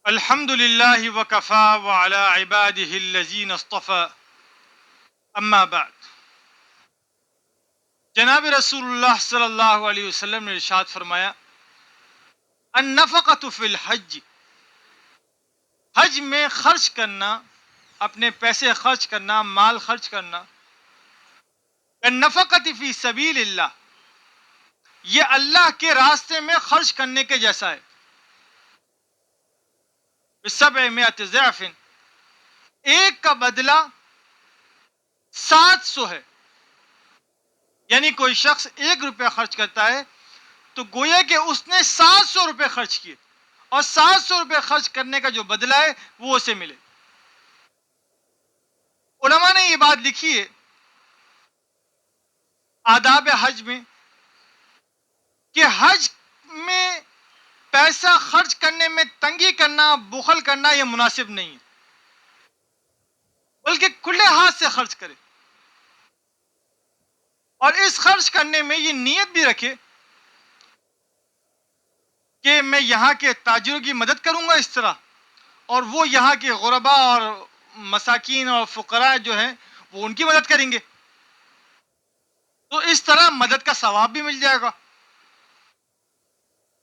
الحمد للہ وکفا وعلی عبادہ الذین اصطفى اما بعد۔ جناب رسول اللہ صلی اللہ علیہ وسلم نے ارشاد فرمایا، النفقۃ فی الحج، حج میں خرچ کرنا، اپنے پیسے خرچ کرنا، مال خرچ کرنا، النفقۃ فی سبیل اللہ، یہ اللہ کے راستے میں خرچ کرنے کے جیسا ہے۔ ب700 ضعف، ایک کا بدلہ 700 ہے۔ یعنی کوئی شخص 1 روپیہ خرچ کرتا ہے تو گویا کہ اس نے 700 روپے خرچ کیے، اور 700 روپے خرچ کرنے کا جو بدلہ ہے وہ اسے ملے۔ علماء نے یہ بات لکھی ہے آداب حج میں کہ حج میں پیسہ خرچ کرنے میں تنگی کرنا، بخل کرنا یہ مناسب نہیں ہے، بلکہ کھلے ہاتھ سے خرچ کرے، اور اس خرچ کرنے میں یہ نیت بھی رکھے کہ میں یہاں کے تاجروں کی مدد کروں گا اس طرح، اور وہ یہاں کے غربا اور مساکین اور فقراء جو ہیں وہ ان کی مدد کریں گے، تو اس طرح مدد کا ثواب بھی مل جائے گا۔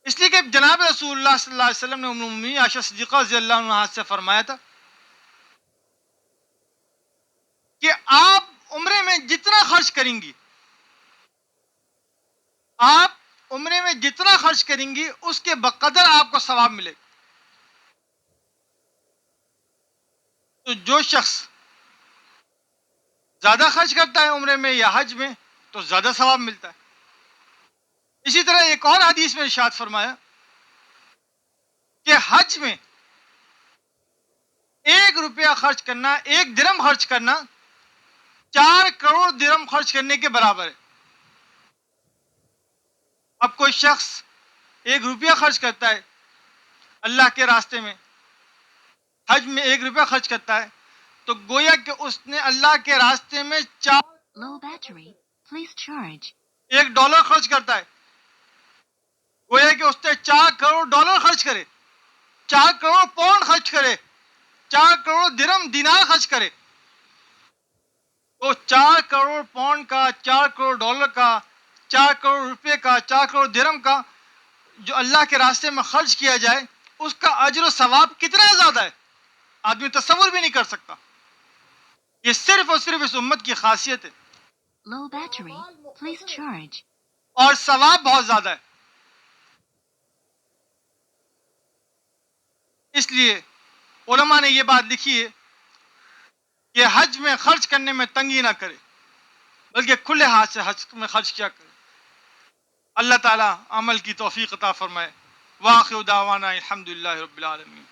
اس لیے کہ جناب رسول اللہ صلی اللہ علیہ وسلم نے ام المؤمنین عائشہ صدیقہ رضی اللہ عنہا سے فرمایا تھا کہ آپ عمرے میں جتنا خرچ کریں گی، آپ عمرے میں جتنا خرچ کریں گی اس کے بقدر آپ کو ثواب ملے گا۔ تو جو شخص زیادہ خرچ کرتا ہے عمرے میں یا حج میں تو زیادہ ثواب ملتا ہے۔ اسی طرح ایک اور حدیث میں ارشاد فرمایا کہ حج میں 1 روپیہ خرچ کرنا، 1 درہم خرچ کرنا 4 کروڑ درہم خرچ کرنے کے برابر ہے۔ اب کوئی شخص 1 روپیہ خرچ کرتا ہے اللہ کے راستے میں، حج میں 1 روپیہ خرچ کرتا ہے تو گویا کہ اس نے اللہ کے راستے میں $1 خرچ کرتا ہے، گویا کہ اس نے 4 کروڑ ڈالر خرچ کرے، 4 کروڑ پاؤنڈ خرچ کرے، 4 کروڑ درہم دینار خرچ کرے، تو 4 کروڑ پاؤنڈ کا، 4 کروڑ ڈالر کا، 4 کروڑ روپے کا، 4 کروڑ درہم کا جو اللہ کے راستے میں خرچ کیا جائے اس کا اجر و ثواب کتنا زیادہ ہے آدمی تصور بھی نہیں کر سکتا۔ یہ صرف اور صرف اس امت کی خاصیت ہے، اور ثواب بہت زیادہ ہے۔ اس لیے علماء نے یہ بات لکھی ہے کہ حج میں خرچ کرنے میں تنگی نہ کرے، بلکہ کھلے ہاتھ سے حج میں خرچ کیا کرے۔ اللہ تعالی عمل کی توفیق عطا فرمائے۔ وآخر دعوانا الحمدللہ رب العالمین۔